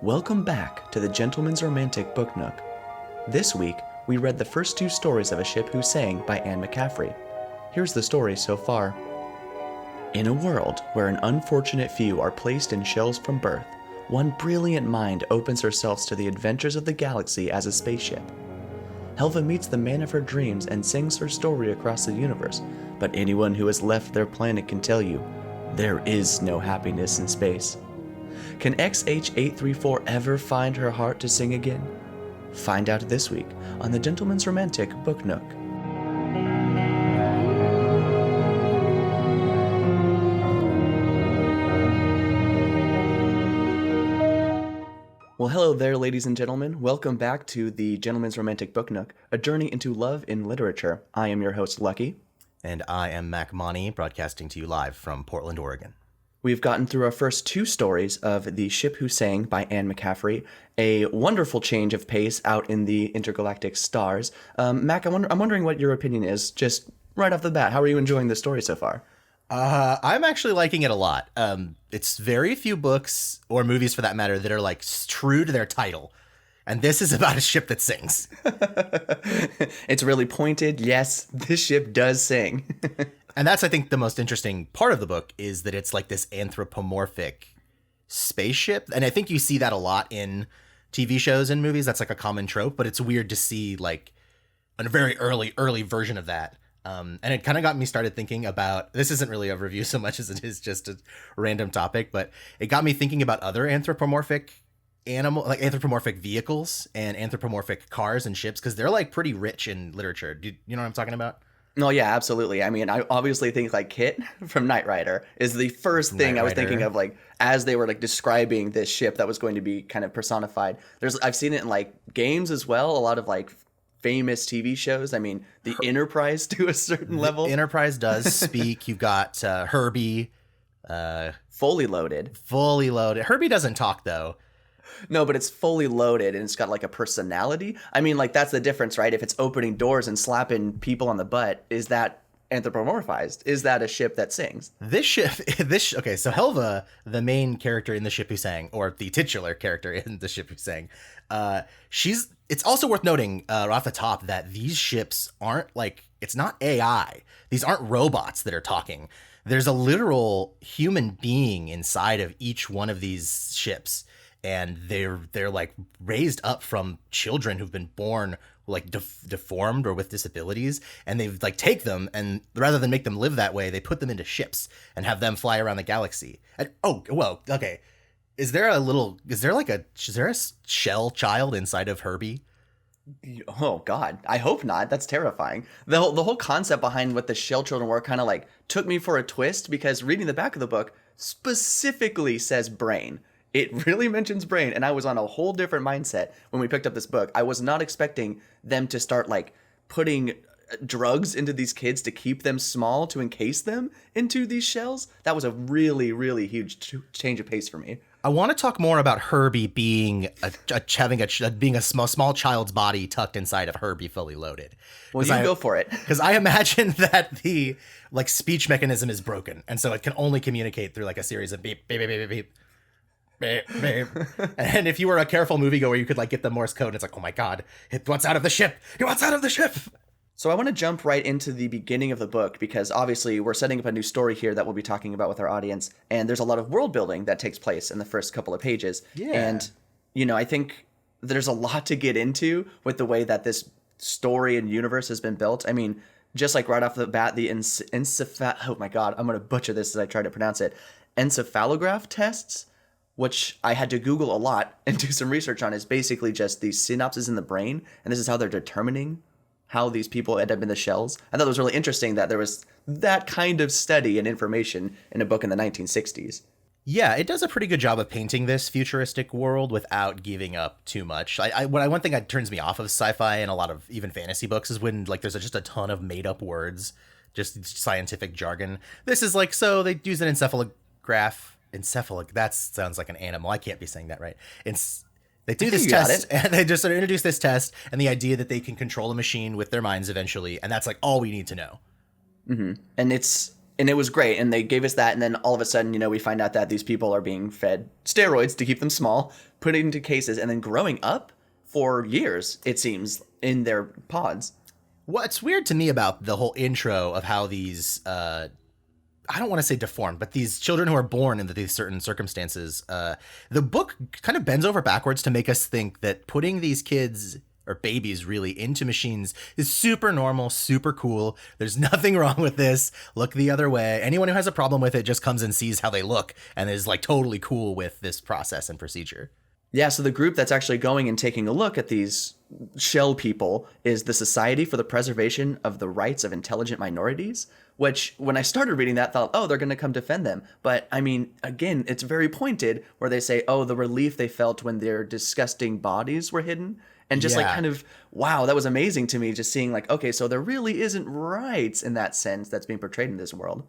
Welcome back to the Gentleman's Romantic Book Nook. This week, we read the first two stories of A Ship Who Sang by Anne McCaffery. Here's the story so far. In a world where an unfortunate few are placed in shells from birth, one brilliant mind opens herself to the adventures of the galaxy as a spaceship. Helva meets the man of her dreams and sings her story across the universe, but anyone who has left their planet can tell you, there is no happiness in space. Can XH834 ever find her heart to sing again? Find out this week on the Gentleman's Romantic Book Nook. Well, hello there, ladies and gentlemen. Welcome back to the Gentleman's Romantic Book Nook, a journey into love in literature. I am your host, Lucky. And I am Mac Monty, broadcasting to you live from Portland, Oregon. We've gotten through our first two stories of The Ship Who Sang by Anne McCaffery, a wonderful change of pace out in the intergalactic stars. Mac, I'm wondering what your opinion is, just right off the bat. How are you enjoying the story so far? I'm actually liking it a lot. It's very few books, or movies for that matter, that are like true to their title. And this is about a ship that sings. It's really pointed. Yes, this ship does sing. And that's, I think, the most interesting part of the book is that it's like this anthropomorphic spaceship. And I think you see that a lot in TV shows and movies. That's like a common trope, but it's weird to see like a very early version of that. And it kind of got me started thinking about, this isn't really a review so much as it is just a random topic, but it got me thinking about other anthropomorphic vehicles and anthropomorphic cars and ships, because they're like pretty rich in literature. Do you know what I'm talking about? No, yeah, absolutely. I mean, I obviously think like Kit from Knight Rider is the first thing I was thinking of, like, as they were like describing this ship that was going to be kind of personified. I've seen it in like games as well, a lot of like famous TV shows. I mean, the Enterprise to a certain level. Enterprise does speak. You've got Herbie. Fully loaded. Herbie doesn't talk, though. No, but it's fully loaded and it's got like a personality. I mean, like, that's the difference, right? If it's opening doors and slapping people on the butt, is that anthropomorphized? Is that a ship that sings? Okay, so Helva, the main character in The Ship Who Sang, or the titular character in The Ship Who Sang, it's also worth noting off the top that these ships aren't like, it's not AI. These aren't robots that are talking. There's a literal human being inside of each one of these ships. And they're like raised up from children who've been born like deformed or with disabilities, and they like take them, and rather than make them live that way, they put them into ships and have them fly around the galaxy. And okay, is there a shell child inside of Herbie? Oh God, I hope not. That's terrifying. The whole concept behind what the shell children were kind of like took me for a twist, because reading the back of the book specifically says brain. It really mentions brain, and I was on a whole different mindset when we picked up this book. I was not expecting them to start like putting drugs into these kids to keep them small, to encase them into these shells. That was a really, really huge change of pace for me. I want to talk more about Herbie being being a small child's body tucked inside of Herbie fully loaded. Well, you go for it. Because I imagine that the like speech mechanism is broken, and so it can only communicate through like a series of beep, beep, beep, beep, beep. And if you were a careful moviegoer, you could like get the Morse code. It's like, oh my God, it wants out of the ship. He wants out of the ship. So I want to jump right into the beginning of the book, because obviously we're setting up a new story here that we'll be talking about with our audience. And there's a lot of world building that takes place in the first couple of pages. Yeah. And, I think there's a lot to get into with the way that this story and universe has been built. I mean, just like right off the bat, the oh my God, I'm going to butcher this as I try to pronounce it. Encephalograph tests, which I had to Google a lot and do some research on, is basically just these synapses in the brain. And this is how they're determining how these people end up in the shells. I thought it was really interesting that there was that kind of study and information in a book in the 1960s. Yeah, it does a pretty good job of painting this futuristic world without giving up too much. One thing that turns me off of sci-fi and a lot of even fantasy books is when like there's just a ton of made up words, just scientific jargon. This is like, so they use an encephalograph. That sounds like an animal. I can't be saying that right. They do this test, and they just sort of introduce this test and the idea that they can control a machine with their minds eventually, and that's like all we need to know. Mm-hmm. And it's And it was great. And they gave us that. And then all of a sudden, you know, we find out that these people are being fed steroids to keep them small, put it into cases, and then growing up for years, it seems, in their pods. What's weird to me about the whole intro of how these, I don't want to say deformed, but these children who are born into these certain circumstances, the book kind of bends over backwards to make us think that putting these kids or babies really into machines is super normal, super cool. There's nothing wrong with this. Look the other way. Anyone who has a problem with it just comes and sees how they look and is like totally cool with this process and procedure. Yeah, so the group that's actually going and taking a look at these shell people is the Society for the Preservation of the Rights of Intelligent Minorities, which when I started reading that, thought, oh, they're going to come defend them. But I mean, again, it's very pointed where they say, oh, the relief they felt when their disgusting bodies were hidden. And just like kind of, wow, that was amazing to me, just seeing like, okay, so there really isn't rights in that sense that's being portrayed in this world.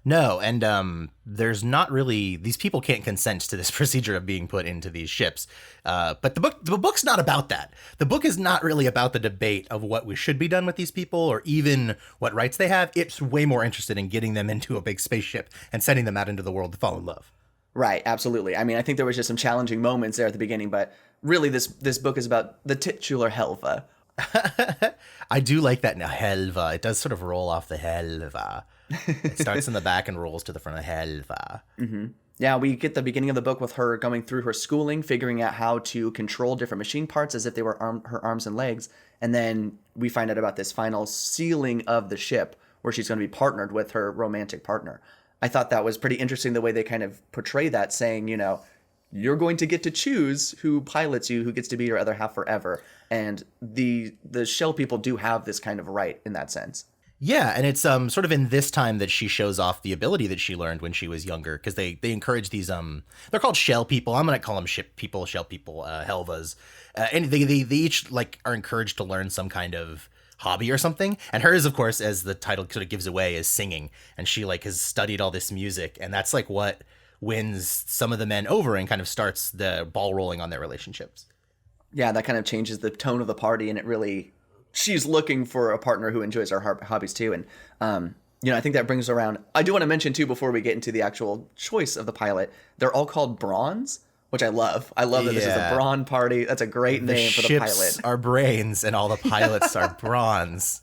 No, and there's not really, these people can't consent to this procedure of being put into these ships. But the book's not about that. The book is not really about the debate of what we should be done with these people or even what rights they have. It's way more interested in getting them into a big spaceship and sending them out into the world to fall in love. Right, absolutely. I mean, I think there was just some challenging moments there at the beginning, but really this book is about the titular Helva. I do like that now, Helva. It does sort of roll off the Helva. It starts in the back and rolls to the front of Helva. Mm-hmm. Yeah, we get the beginning of the book with her going through her schooling, figuring out how to control different machine parts as if they were her arms and legs. And then we find out about this final sealing of the ship where she's going to be partnered with her romantic partner. I thought that was pretty interesting the way they kind of portray that, saying, you know, you're going to get to choose who pilots you, who gets to be your other half forever. And the shell people do have this kind of right in that sense. Yeah, and it's sort of in this time that she shows off the ability that she learned when she was younger, because they encourage these they're called shell people. I'm gonna call them ship people, shell people, Helvas, and they each like are encouraged to learn some kind of hobby or something. And hers, of course, as the title sort of gives away, is singing, and she like has studied all this music, and that's like what wins some of the men over and kind of starts the ball rolling on their relationships. Yeah, that kind of changes the tone of the party, and it really, she's looking for a partner who enjoys her hobbies too. And, you know, I think that brings around, I do want to mention too, before we get into the actual choice of the pilot, they're all called Bronze, which I love. I love that this is a Brawn party. That's a great name for the pilot. The ships are brains and all the pilots are bronze.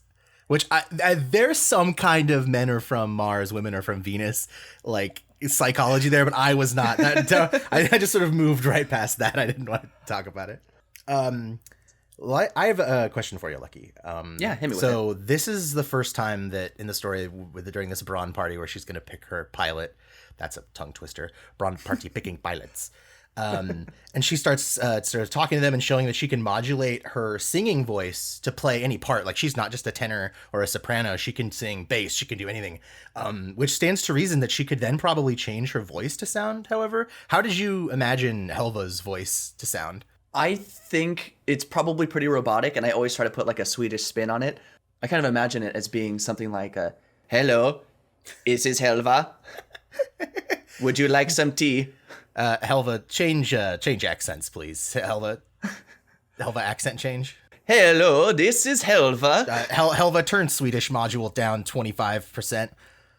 Which there's some kind of men are from Mars, women are from Venus, like psychology there, but I was not. I just sort of moved right past that. I didn't want to talk about it. Well, I have a question for you, Lucky. Yeah, hit me with it. So this is the first time that in the story during this Brawn party where she's going to pick her pilot. That's a tongue twister. Brawn party picking pilots. And she starts sort of talking to them and showing that she can modulate her singing voice to play any part. Like she's not just a tenor or a soprano. She can sing bass. She can do anything, which stands to reason that she could then probably change her voice to sound. However, how did you imagine Helva's voice to sound? I think it's probably pretty robotic, and I always try to put like a Swedish spin on it. I kind of imagine it as being something like, hello, this is Helva. Would you like some tea? Helva, change accents, please. Helva accent change. Hello, this is Helva. Helva, turn Swedish module down 25%.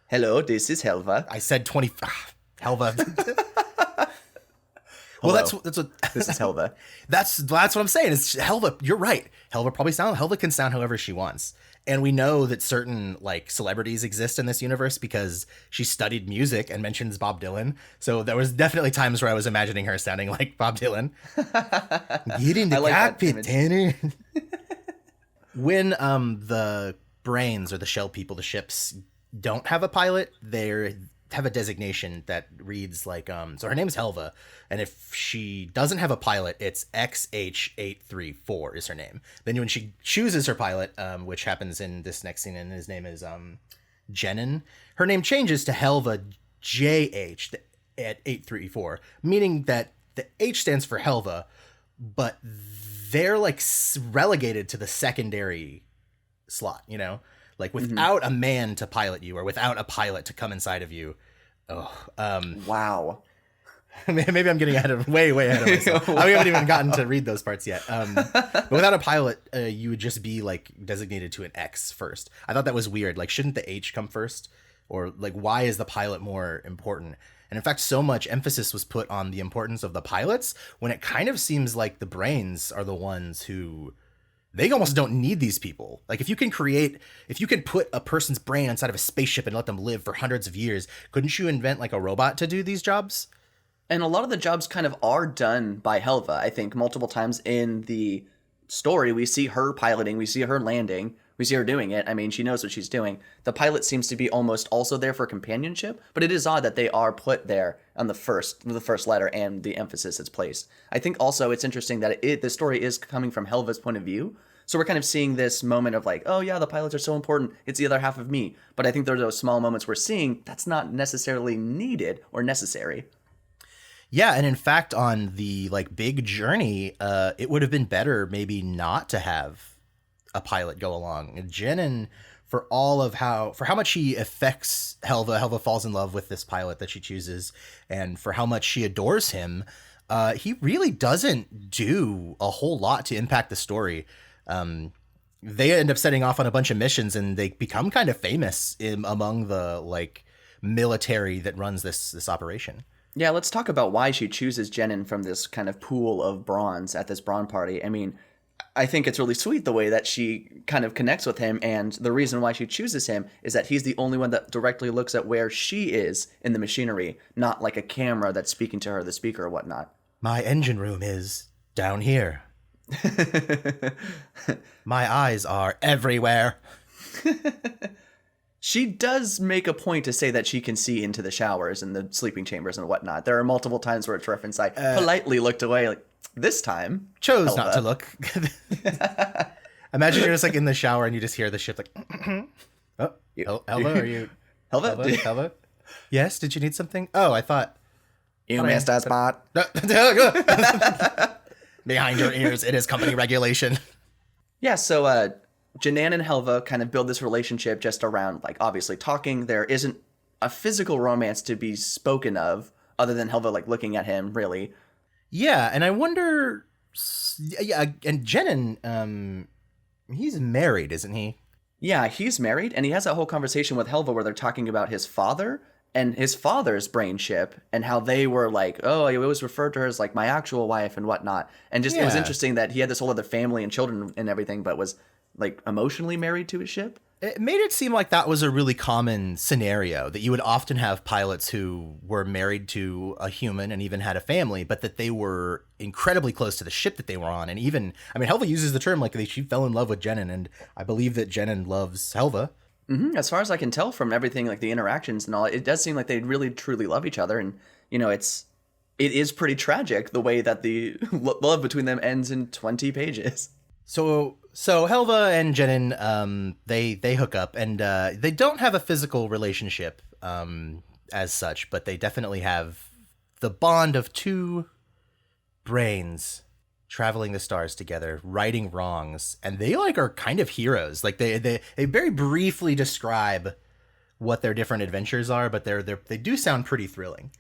Hello, this is Helva. I said 20. Helva. Well, that's what this is Helva. That's what I'm saying. It's Helva. You're right. Helva can sound however she wants. And we know that certain like celebrities exist in this universe because she studied music and mentions Bob Dylan. So there was definitely times where I was imagining her sounding like Bob Dylan. Get in the cockpit, Tanner. When the brains or the shell people, the ships, don't have a pilot, they have a designation that reads like so her name is Helva, and if she doesn't have a pilot, it's XH834 is her name. Then when she chooses her pilot, which happens in this next scene, and his name is Jenin, her name changes to Helva JH at 834, meaning that the H stands for Helva, but they're like relegated to the secondary slot, you know? Like without a man to pilot you or without a pilot to come inside of you. Wow. Maybe I'm getting way ahead of myself. We haven't even gotten to read those parts yet. But without a pilot, you would just be like designated to an X first. I thought that was weird. Like, shouldn't the H come first? or like why is the pilot more important? And in fact, so much emphasis was put on the importance of the pilots when it kind of seems like the brains are the ones who they almost don't need these people. Like if you can put a person's brain inside of a spaceship and let them live for hundreds of years, couldn't you invent like a robot to do these jobs? And a lot of the jobs kind of are done by Helva. I think multiple times in the story, we see her piloting, we see her landing, we see her doing it. I mean, she knows what she's doing. The pilot seems to be almost also there for companionship, but it is odd that they are put there on the first letter and the emphasis is placed. I think also it's interesting that the story is coming from Helva's point of view. So we're kind of seeing this moment of like, oh yeah, the pilots are so important. It's the other half of me. But I think there are those small moments we're seeing that's not necessarily needed or necessary. Yeah, and in fact, on the like big journey, it would have been better maybe not to have a pilot go along. And Jenin, for how much he affects Helva falls in love with this pilot that she chooses, and for how much she adores him, he really doesn't do a whole lot to impact the story. They end up setting off on a bunch of missions, and they become kind of famous among the like military that runs this operation. Yeah, let's talk about why she chooses Jenin from this kind of pool of bronze at this Brawn party. I mean, I think it's really sweet the way that she kind of connects with him, and the reason why she chooses him is that he's the only one that directly looks at where she is in the machinery, not like a camera that's speaking to her, the speaker or whatnot. My engine room is down here. My eyes are everywhere. She does make a point to say that she can see into the showers and the sleeping chambers and whatnot. There are multiple times where it's referenced. I politely looked away, like, this time. Chose not to look. Imagine you're just like in the shower and you just hear the ship like, oh, Helva, are you? Helva? Yes, did you need something? Oh, I thought. You missed a spot. Behind your ears, it is company regulation. Yeah, so Jenin and Helva kind of build this relationship just around, like, obviously talking. There isn't a physical romance to be spoken of other than Helva, like, looking at him, really. Yeah, and I wonder... Yeah, and Jenin, he's married, isn't he? Yeah, he's married, and he has that whole conversation with Helva where they're talking about his father and his father's brain ship and how they were like, oh, it was referred to her as, like, my actual wife and whatnot. And just, It was interesting that he had this whole other family and children and everything, but was... like emotionally married to his ship. It made it seem like that was a really common scenario, that you would often have pilots who were married to a human and even had a family, but that they were incredibly close to the ship that they were on. And even, I mean, Helva uses the term like she fell in love with Jenin, and I believe that Jenin loves Helva. Mm-hmm. As far as I can tell from everything, like the interactions and all, it does seem like they really truly love each other. And, you know, it is pretty tragic the way that the love between them ends in 20 pages. So Helva and Jenin, they hook up, and they don't have a physical relationship as such, but they definitely have the bond of two brains traveling the stars together, righting wrongs, and they like are kind of heroes. Like they very briefly describe what their different adventures are, but they do sound pretty thrilling.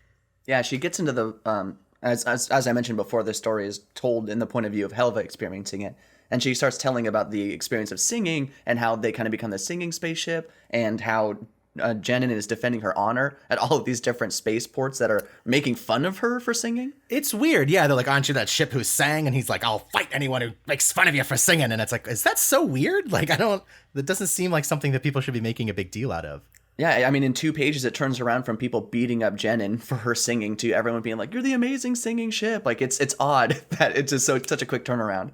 Yeah, she gets into the as I mentioned before, this story is told in the point of view of Helva experiencing it. And she starts telling about the experience of singing and how they kind of become the singing spaceship and how Jenin is defending her honor at all of these different spaceports that are making fun of her for singing. It's weird. Yeah, they're like, aren't you that ship who sang? And he's like, I'll fight anyone who makes fun of you for singing. And it's like, is that so weird? Like, that doesn't seem like something that people should be making a big deal out of. Yeah, I mean, in 2 pages, it turns around from people beating up Jenin for her singing to everyone being like, you're the amazing singing ship. Like, it's odd that it's just such a quick turnaround.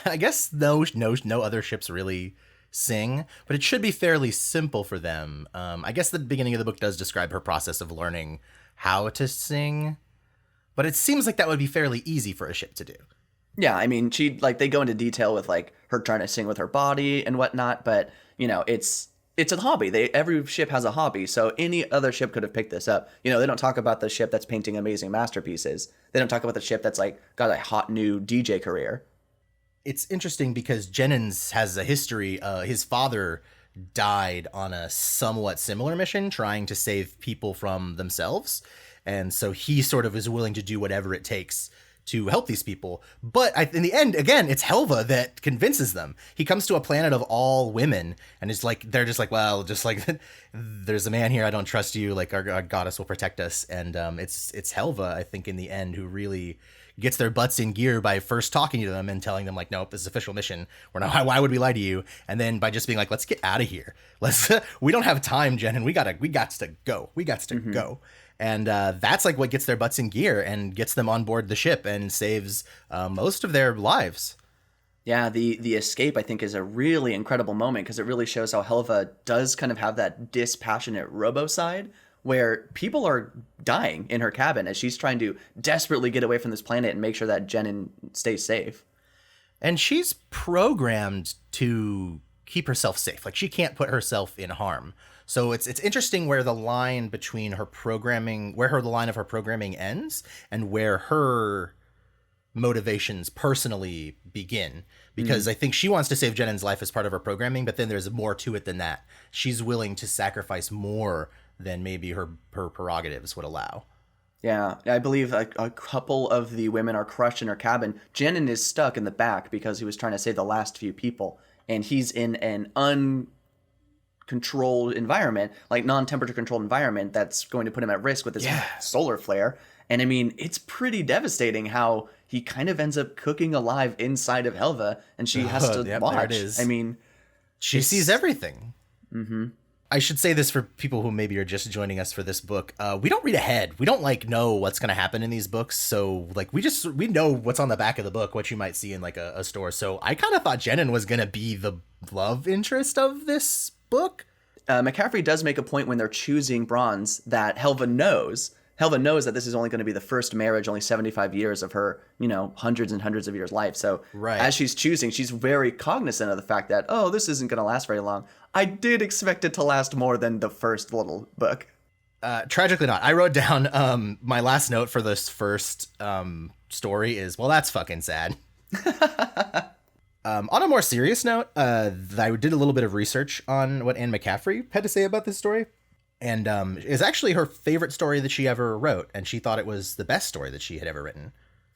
I guess no other ships really sing, but it should be fairly simple for them. I guess the beginning of the book does describe her process of learning how to sing, but it seems like that would be fairly easy for a ship to do. Yeah, I mean, they go into detail with like her trying to sing with her body and whatnot, but you know, it's a hobby. Every ship has a hobby, so any other ship could have picked this up. You know, they don't talk about the ship that's painting amazing masterpieces. They don't talk about the ship that's like got a hot new DJ career. It's interesting because Jenin's has a history. His father died on a somewhat similar mission trying to save people from themselves. And so he sort of is willing to do whatever it takes to help these people. But in the end, again, it's Helva that convinces them. He comes to a planet of all women, and it's like they're just like, well, just like there's a man here, I don't trust you. Like our goddess will protect us, and it's Helva, I think, in the end, who really gets their butts in gear by first talking to them and telling them like, nope, this is official mission. We're not. Why would we lie to you? And then by just being like, let's get out of here. We don't have time, Jen, and we got to go. We got to go. And that's like what gets their butts in gear and gets them on board the ship and saves most of their lives. Yeah, the escape, I think, is a really incredible moment because it really shows how Helva does kind of have that dispassionate robo side where people are dying in her cabin as she's trying to desperately get away from this planet and make sure that Jenin stays safe. And she's programmed to keep herself safe. Like, she can't put herself in harm. So it's interesting where the line between her programming, the line of her programming ends and where her motivations personally begin. Because I think she wants to save Jenin's life as part of her programming, but then there's more to it than that. She's willing to sacrifice more than maybe her prerogatives would allow. Yeah, I believe a couple of the women are crushed in her cabin. Jenin is stuck in the back because he was trying to save the last few people, and he's in an uncontrolled environment, like non-temperature controlled environment that's going to put him at risk with this solar flare. And I mean, it's pretty devastating how he kind of ends up cooking alive inside of Helva, and she has to watch. There it is. I mean, she sees everything. Mm-hmm. I should say this for people who maybe are just joining us for this book. We don't read ahead. We don't know what's going to happen in these books. So we know what's on the back of the book, what you might see in like a store. So I kind of thought Jenin was going to be the love interest of this book. McCaffery does make a point when they're choosing Bronze that Helva knows. Helva knows that this is only going to be the first marriage, only 75 years of her, hundreds and hundreds of years life. So as she's choosing, she's very cognizant of the fact that, this isn't going to last very long. I did expect it to last more than the first little book. Tragically not. I wrote down my last note for this first story is, well, that's fucking sad. On a more serious note, I did a little bit of research on what Anne McCaffery had to say about this story. And it's actually her favorite story that she ever wrote. And she thought it was the best story that she had ever written.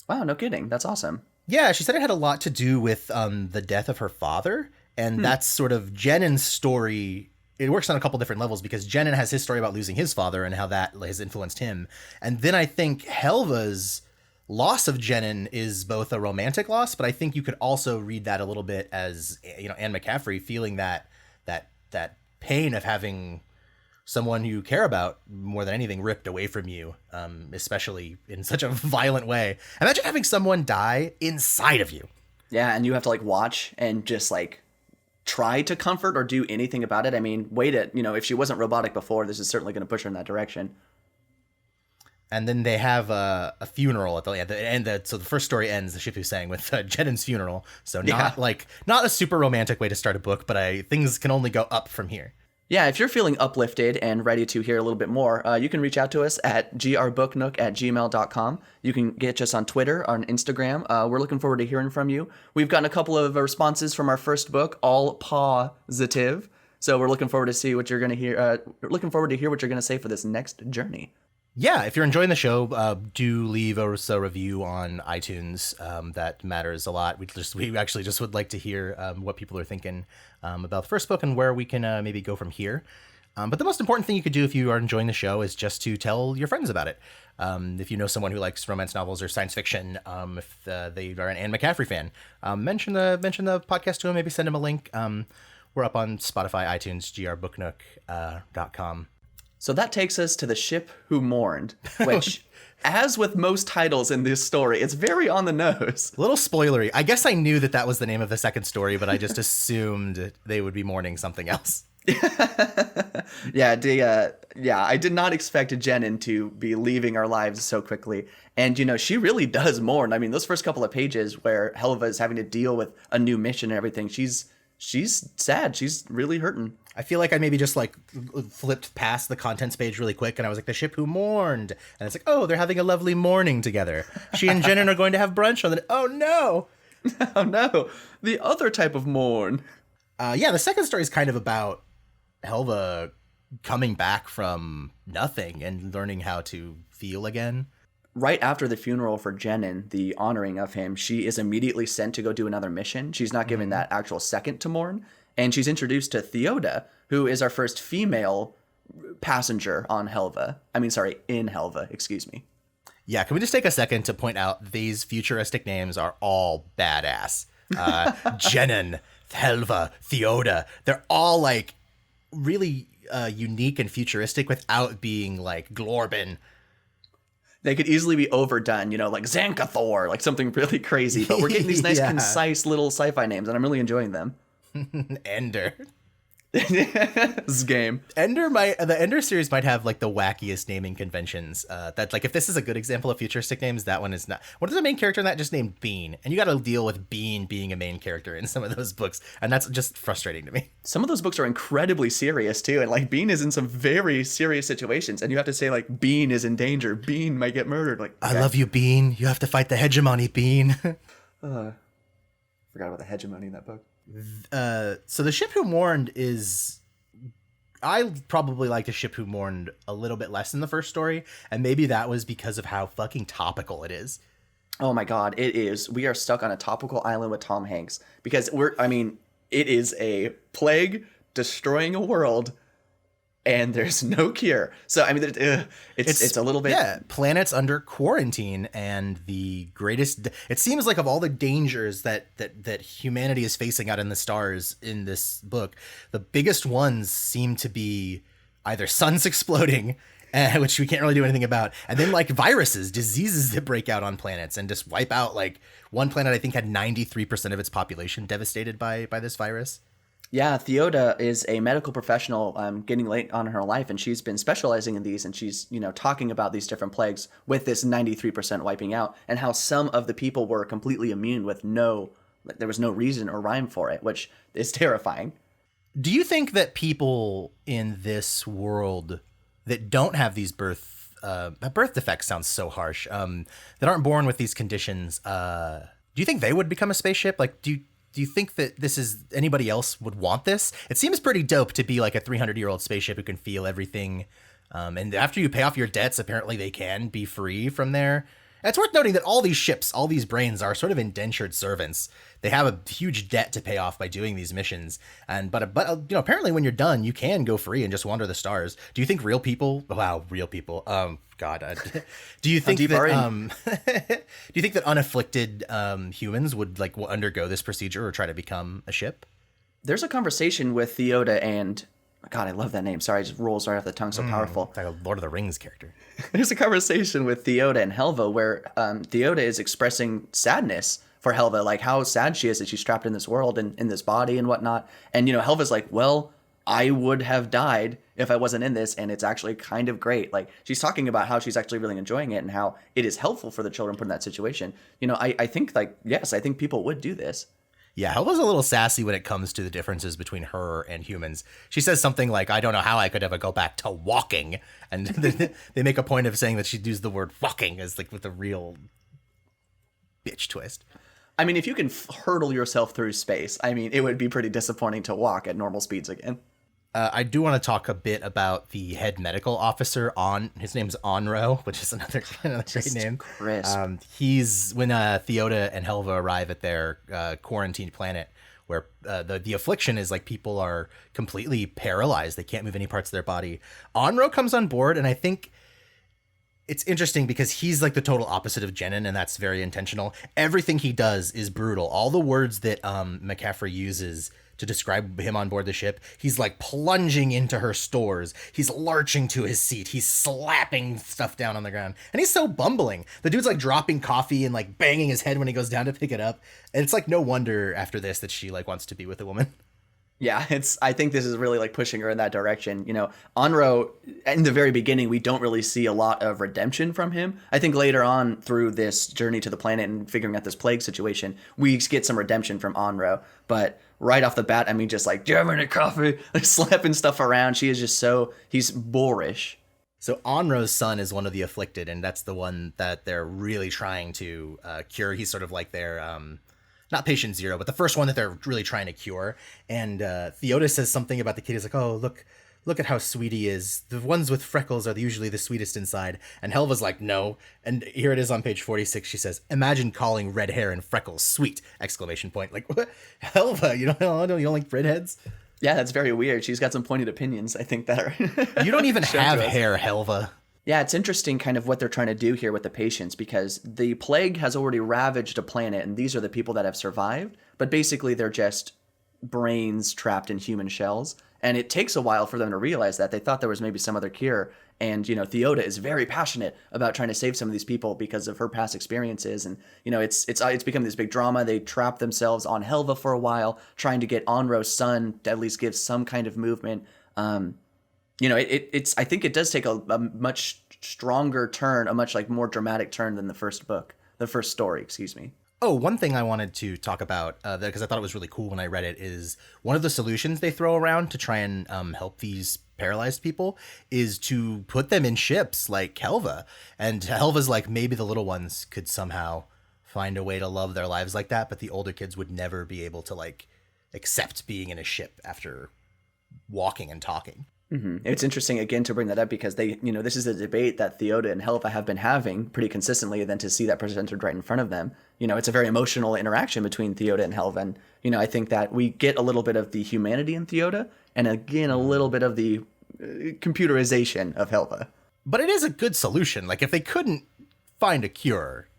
Wow, no kidding. That's awesome. Yeah, she said it had a lot to do with the death of her father. And that's sort of Jenin's story. It works on a couple different levels because Jenin has his story about losing his father and how that has influenced him. And then I think Helva's loss of Jenin is both a romantic loss, but I think you could also read that a little bit as, Anne McCaffery feeling that pain of having someone you care about more than anything ripped away from you, especially in such a violent way. Imagine having someone die inside of you. Yeah, and you have to watch and just try to comfort or do anything about it. I mean, if she wasn't robotic before, this is certainly going to push her in that direction. And then they have a funeral at the end. So the first story ends, the ship who's saying, with Jenin's funeral. So not a super romantic way to start a book, but things can only go up from here. Yeah, if you're feeling uplifted and ready to hear a little bit more, you can reach out to us at grbooknook@gmail.com. You can get us on Twitter, on Instagram. We're looking forward to hearing from you. We've gotten a couple of responses from our first book, all positive. So we're looking forward to see what you're going to hear. Looking forward to hear what you're going to say for this next journey. Yeah, if you're enjoying the show, do leave us a review on iTunes. That matters a lot. We actually just would like to hear what people are thinking about the first book and where we can maybe go from here. But the most important thing you could do if you are enjoying the show is just to tell your friends about it. If you know someone who likes romance novels or science fiction, if they are an Anne McCaffery fan, mention the podcast to them. Maybe send them a link. We're up on Spotify, iTunes, grbooknook.com. So that takes us to the ship who mourned, which, as with most titles in this story, it's very on the nose. A little spoilery. I guess I knew that was the name of the second story, but I just assumed they would be mourning something else. Yeah, I did not expect Jenin to be leaving our lives so quickly. And, she really does mourn. I mean, those first couple of pages where Helva is having to deal with a new mission and everything, she's sad. She's really hurting. I feel like I maybe just flipped past the contents page really quick, and I was like, the ship who mourned. And it's like, oh, they're having a lovely morning together. She and Jenin are going to have brunch on the... Oh, no. Oh, no. The other type of mourn. The second story is kind of about Helva coming back from nothing and learning how to feel again. right after the funeral for Jenin, the honoring of him, she is immediately sent to go do another mission. She's not given that actual second to mourn. And she's introduced to Theoda, who is our first female passenger on Helva. In Helva, excuse me. Yeah, can we just take a second to point out these futuristic names are all badass. Jenin, Helva, Theoda. They're all like really unique and futuristic without being like Glorbin. They could easily be overdone, like Xancathor, like something really crazy. But we're getting these nice, concise little sci-fi names, and I'm really enjoying them. Ender. This game. The Ender series might have like the wackiest naming conventions. That like if this is a good example of futuristic names, that one is not. What is the main character in that just named Bean? And you got to deal with Bean being a main character in some of those books, and that's just frustrating to me. Some of those books are incredibly serious too, and like Bean is in some very serious situations, and you have to say like Bean is in danger. Bean might get murdered. Like okay. I love you, Bean. You have to fight the hegemony, Bean. Forgot about the hegemony in that book. So the ship who mourned is, I probably like the ship who mourned a little bit less in the first story, and maybe that was because of how fucking topical it is. Oh my god, it is. We are stuck on a topical island with Tom Hanks because it is a plague destroying a world and there's no cure. So it's a little bit... Yeah, planets under quarantine, and the greatest... It seems like of all the dangers that humanity is facing out in the stars in this book, the biggest ones seem to be either suns exploding, which we can't really do anything about, and then like viruses, diseases that break out on planets and just wipe out. Like one planet I think had 93% of its population devastated by this virus. Yeah, Theoda is a medical professional getting late on in her life, and she's been specializing in these, and she's, talking about these different plagues with this 93% wiping out, and how some of the people were completely immune with there was no reason or rhyme for it, which is terrifying. Do you think that people in this world that don't have these birth defects sounds so harsh, that aren't born with these conditions, do you think they would become a spaceship? Like, do you think that anybody else would want this? It seems pretty dope to be like a 300-year-old spaceship who can feel everything. And after you pay off your debts, apparently they can be free from there. And it's worth noting that all these ships, all these brains are sort of indentured servants. They have a huge debt to pay off by doing these missions. But apparently when you're done, you can go free and just wander the stars. Do you think real people? Do you think that do you think that unafflicted humans would like undergo this procedure or try to become a ship? There's a conversation with Theoda and God, I love that name. Sorry, it just rolls right off the tongue, so powerful. Like a Lord of the Rings character. There's a conversation with Theoda and Helva where Theoda is expressing sadness for Helva, like how sad she is that she's trapped in this world and in this body and whatnot. And, Helva's like, well, I would have died if I wasn't in this, and it's actually kind of great. Like, she's talking about how she's actually really enjoying it and how it is helpful for the children put in that situation. I think, yes, I think people would do this. Yeah, Helva's a little sassy when it comes to the differences between her and humans. She says something like, I don't know how I could ever go back to walking. And they make a point of saying that she'd use the word walking as like with a real bitch twist. I mean, if you can hurdle yourself through space, it would be pretty disappointing to walk at normal speeds again. I do want to talk a bit about the head medical officer. His name's Onro, which is another great name. Crisp. He's when Theoda and Helva arrive at their quarantined planet, where the affliction is like people are completely paralyzed; they can't move any parts of their body. Onro comes on board, and I think it's interesting because he's like the total opposite of Jenin, and that's very intentional. Everything he does is brutal. All the words that McCaffery uses to describe him on board the ship, he's like plunging into her stores. He's lurching to his seat. He's slapping stuff down on the ground. And he's so bumbling. The dude's like dropping coffee and like banging his head when he goes down to pick it up. And it's like no wonder after this that she like wants to be with a woman. Yeah, I think this is really like pushing her in that direction. Onro, in the very beginning, we don't really see a lot of redemption from him. I think later on through this journey to the planet and figuring out this plague situation, we get some redemption from Onro. But right off the bat, just like, do you have any coffee? Like slapping stuff around. She is just he's boorish. So Onro's son is one of the afflicted, and that's the one that they're really trying to cure. He's sort of like their... not patient zero, but the first one that they're really trying to cure. And Theoda says something about the kid. He's like, oh, look look at how sweet he is. The ones with freckles are usually the sweetest inside. And Helva's like, no. And here it is on page 46. She says, imagine calling red hair and freckles sweet! Exclamation point. Like, what? Helva, you don't like redheads? Yeah, that's very weird. She's got some pointed opinions, I think, that are... You don't even have hair, Helva. Yeah, it's interesting kind of what they're trying to do here with the patients, because the plague has already ravaged a planet, and these are the people that have survived. But basically, they're just brains trapped in human shells. And it takes a while for them to realize that. They thought there was maybe some other cure. And, Theoda is very passionate about trying to save some of these people because of her past experiences. And, it's become this big drama. They trap themselves on Helva for a while, trying to get Onro's son to at least give some kind of movement. I think it does take a much stronger turn, a much more dramatic turn than the first story, excuse me. Oh, one thing I wanted to talk about, because I thought it was really cool when I read it, is one of the solutions they throw around to try and help these paralyzed people is to put them in ships like Helva. And Helva's like, maybe the little ones could somehow find a way to love their lives like that, but the older kids would never be able to accept being in a ship after walking and talking. Mm-hmm. It's interesting, again, to bring that up because this is a debate that Theoda and Helva have been having pretty consistently, and then to see that presented right in front of them. It's a very emotional interaction between Theoda and Helva. And, I think that we get a little bit of the humanity in Theoda, and again, a little bit of the computerization of Helva. But it is a good solution. If they couldn't find a cure,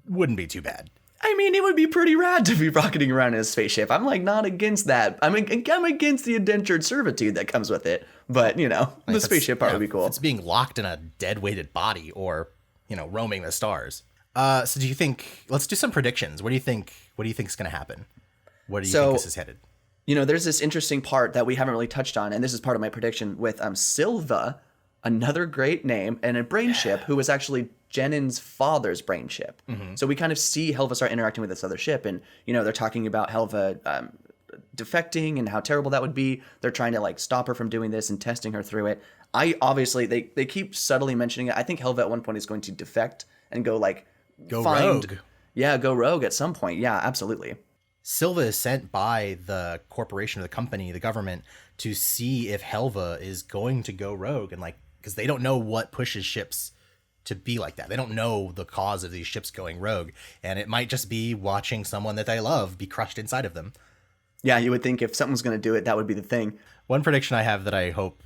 wouldn't be too bad. I mean, it would be pretty rad to be rocketing around in a spaceship. I'm not against that. I'm against the indentured servitude that comes with it. But, the spaceship part would be cool. It's being locked in a dead-weighted body or, roaming the stars. So do you think, let's do some predictions. What do you think is going to happen? Where do you think this is headed? There's this interesting part that we haven't really touched on, and this is part of my prediction with Silva, another great name, and a brain ship who was actually Jenin's father's brain ship. Mm-hmm. So we kind of see Helva start interacting with this other ship, and they're talking about Helva defecting and how terrible that would be. They're trying to stop her from doing this and testing her through it. They keep subtly mentioning it. I think Helva at one point is going to defect and go rogue. Yeah, go rogue at some point. Yeah, absolutely. Silva is sent by the corporation or the company, the government, to see if Helva is going to go rogue, and because they don't know what pushes ships to be like that. They don't know the cause of these ships going rogue, and it might just be watching someone that they love be crushed inside of them. Yeah, you would think if something's going to do it, that would be the thing. One prediction I have that I hope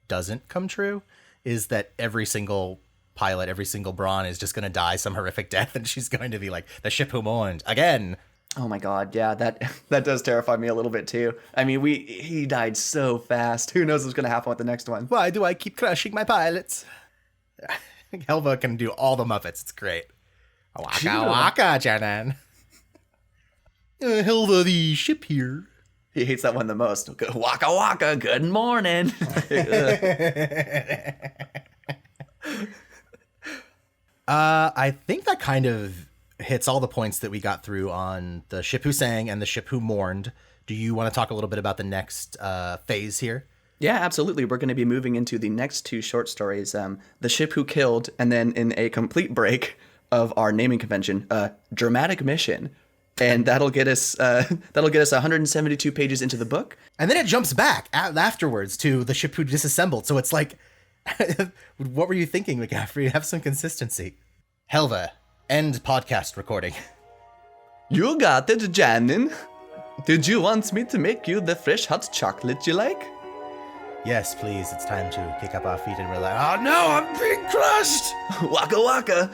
doesn't come true is that every single pilot, every single Brawn is just going to die some horrific death, and she's going to be like, the ship who mourned, again. Oh my god, yeah, that does terrify me a little bit too. I mean, he died so fast. Who knows what's going to happen with the next one? Why do I keep crushing my pilots? Helva can do all the Muppets. It's great. Waka waka, Janan. Helva, the ship here. He hates that one the most. Waka waka, good morning. I think that kind of hits all the points that we got through on the ship who sang and the ship who mourned. Do you want to talk a little bit about the next phase here? Yeah, absolutely. We're going to be moving into the next two short stories, The Ship Who Killed, and then in a complete break of our naming convention, Dramatic Mission. And that'll get us 172 pages into the book. And then it jumps back afterwards to The Ship Who Disassembled. So it's like, what were you thinking, McCaffery? Have some consistency. Helva, end podcast recording. You got it, Janin. Did you want me to make you the fresh hot chocolate you like? Yes, please. It's time to kick up our feet and relax. Oh no, I'm being crushed! Waka waka!